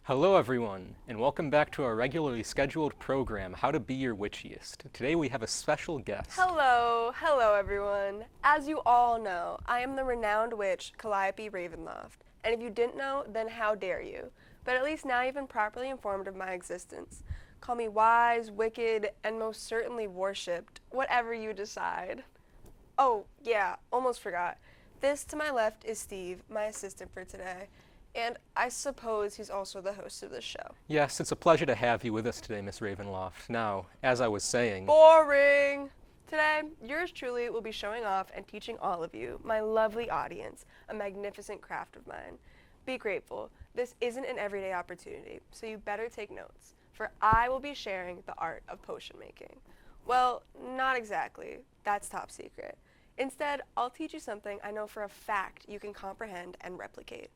Hello everyone, and welcome back to our regularly scheduled program, How to Be Your Witchiest. Today we have a special guest. Hello everyone. As you all know, I am the renowned witch, Calliope Ravenloft. And if you didn't know, then how dare you? But at least now you've been properly informed of my existence. Call me wise, wicked, and most certainly worshipped, whatever you decide. Oh, yeah, almost forgot. This to my left is Steve, my assistant for today. And I suppose he's also the host of this show. Yes, it's a pleasure to have you with us today, Miss Ravenloft. Now, as I was saying... Boring! Today, yours truly will be showing off and teaching all of you, my lovely audience, a magnificent craft of mine. Be grateful. This isn't an everyday opportunity, so you better take notes, for I will be sharing the art of potion making. Well, not exactly. That's top secret. Instead, I'll teach you something I know for a fact you can comprehend and replicate.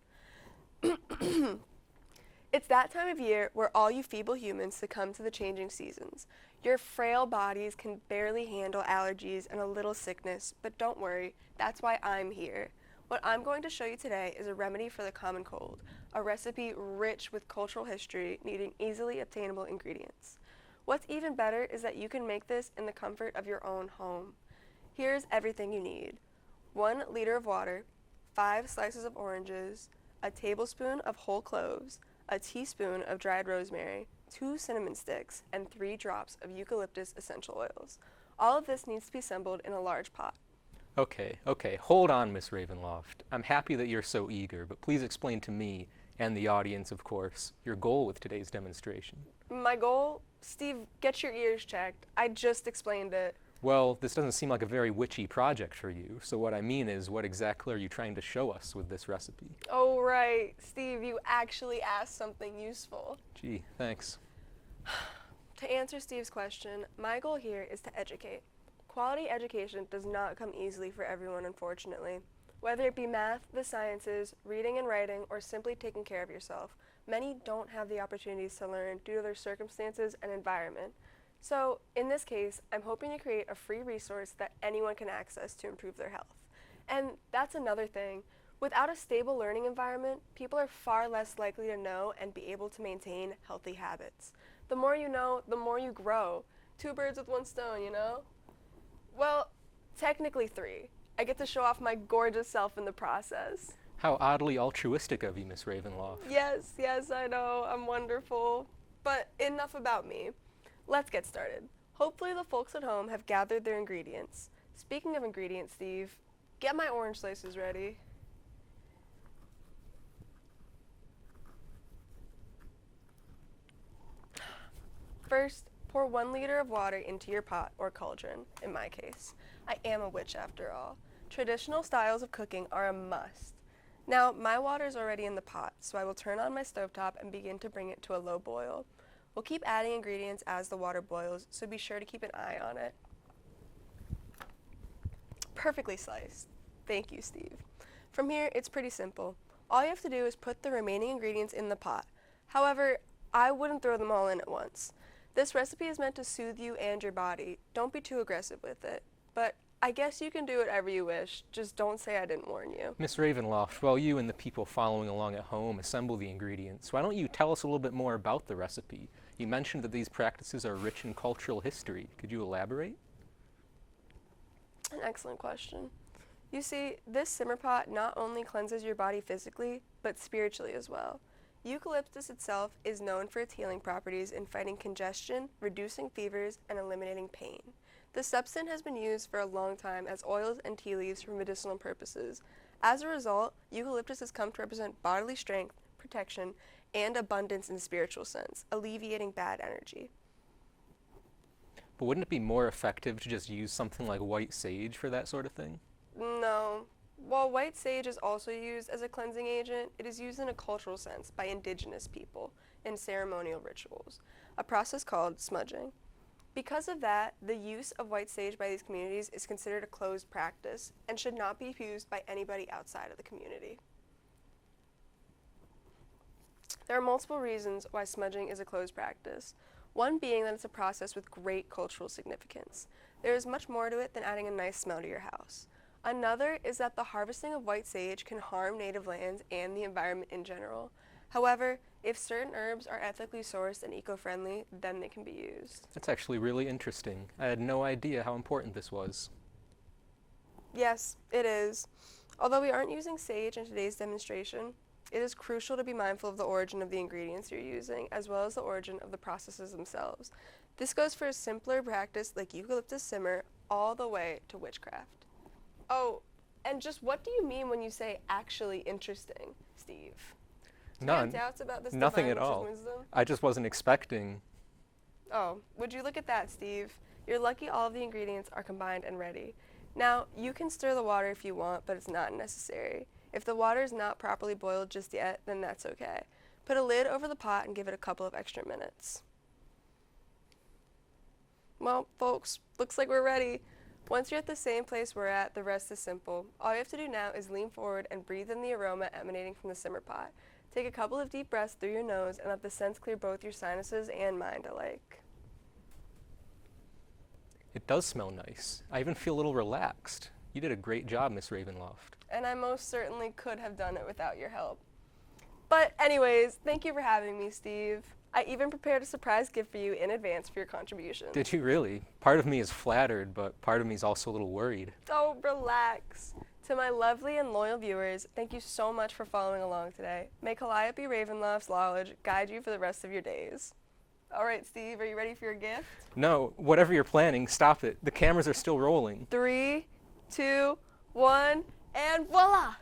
It's that time of year where all you feeble humans succumb to the changing seasons. Your frail bodies can barely handle allergies and a little sickness, but don't worry, that's why I'm here. What I'm going to show you today is a remedy for the common cold, a recipe rich with cultural history needing easily obtainable ingredients. What's even better is that you can make this in the comfort of your own home. Here's everything you need. 1 liter of water, 5 slices of oranges, a tablespoon of whole cloves, a teaspoon of dried rosemary, 2 cinnamon sticks, and 3 drops of eucalyptus essential oils. All of this needs to be assembled in a large pot. Okay, hold on, Miss Ravenloft. I'm happy that you're so eager, but please explain to me, and the audience, of course, your goal with today's demonstration. My goal? Steve, get your ears checked. I just explained it. Well, this doesn't seem like a very witchy project for you, so what I mean is, what exactly are you trying to show us with this recipe? Oh, right. Steve, you actually asked something useful. Gee, thanks. To answer Steve's question, my goal here is to educate. Quality education does not come easily for everyone, unfortunately. Whether it be math, the sciences, reading and writing, or simply taking care of yourself, many don't have the opportunities to learn due to their circumstances and environment. So, in this case, I'm hoping to create a free resource that anyone can access to improve their health. And that's another thing. Without a stable learning environment, people are far less likely to know and be able to maintain healthy habits. The more you know, the more you grow. 2 birds with 1 stone, you know? Well, technically 3. I get to show off my gorgeous self in the process. How oddly altruistic of you, Miss Ravenloft. Yes, I know, I'm wonderful. But enough about me. Let's get started. Hopefully the folks at home have gathered their ingredients. Speaking of ingredients, Steve, get my orange slices ready. First, pour 1 liter of water into your pot or cauldron, in my case. I am a witch after all. Traditional styles of cooking are a must. Now, my water is already in the pot, so I will turn on my stovetop and begin to bring it to a low boil. We'll keep adding ingredients as the water boils, so be sure to keep an eye on it. Perfectly sliced. Thank you, Steve. From here, it's pretty simple. All you have to do is put the remaining ingredients in the pot. However, I wouldn't throw them all in at once. This recipe is meant to soothe you and your body. Don't be too aggressive with it. But I guess you can do whatever you wish. Just don't say I didn't warn you. Miss Ravenloft, while you and the people following along at home assemble the ingredients, why don't you tell us a little bit more about the recipe? You mentioned that these practices are rich in cultural history. Could you elaborate? An excellent question. You see, this simmer pot not only cleanses your body physically, but spiritually as well. Eucalyptus itself is known for its healing properties in fighting congestion, reducing fevers, and eliminating pain. The substance has been used for a long time as oils and tea leaves for medicinal purposes. As a result, eucalyptus has come to represent bodily strength, protection, and abundance in the spiritual sense, alleviating bad energy. But wouldn't it be more effective to just use something like white sage for that sort of thing? No. While white sage is also used as a cleansing agent, it is used in a cultural sense by indigenous people in ceremonial rituals, a process called smudging. Because of that, the use of white sage by these communities is considered a closed practice and should not be used by anybody outside of the community. There are multiple reasons why smudging is a closed practice. One being that it's a process with great cultural significance. There is much more to it than adding a nice smell to your house. Another is that the harvesting of white sage can harm native lands and the environment in general. However, if certain herbs are ethically sourced and eco-friendly, then they can be used. That's actually really interesting. I had no idea how important this was. Yes, it is. Although we aren't using sage in today's demonstration, it is crucial to be mindful of the origin of the ingredients you're using, as well as the origin of the processes themselves. This goes for a simpler practice like eucalyptus simmer all the way to witchcraft. Oh, and just what do you mean when you say actually interesting, Steve? Do you have doubts about this Nothing divine at all. witch's wisdom? I just wasn't expecting. Oh, would you look at that, Steve? You're lucky all of the ingredients are combined and ready. Now, you can stir the water if you want, but it's not necessary. If the water is not properly boiled just yet, then that's okay. Put a lid over the pot and give it a couple of extra minutes. Well, folks, looks like we're ready. Once you're at the same place we're at, the rest is simple. All you have to do now is lean forward and breathe in the aroma emanating from the simmer pot. Take a couple of deep breaths through your nose and let the scents clear both your sinuses and mind alike. It does smell nice. I even feel a little relaxed. You did a great job, Miss Ravenloft. And I most certainly could have done it without your help. But anyways, thank you for having me, Steve. I even prepared a surprise gift for you in advance for your contribution. Did you really? Part of me is flattered, but part of me is also a little worried. Oh, relax. To my lovely and loyal viewers, thank you so much for following along today. May Calliope Ravenloft's knowledge guide you for the rest of your days. All right, Steve, are you ready for your gift? No, whatever you're planning, stop it. The cameras are still rolling. 3, 2, 1, and voila!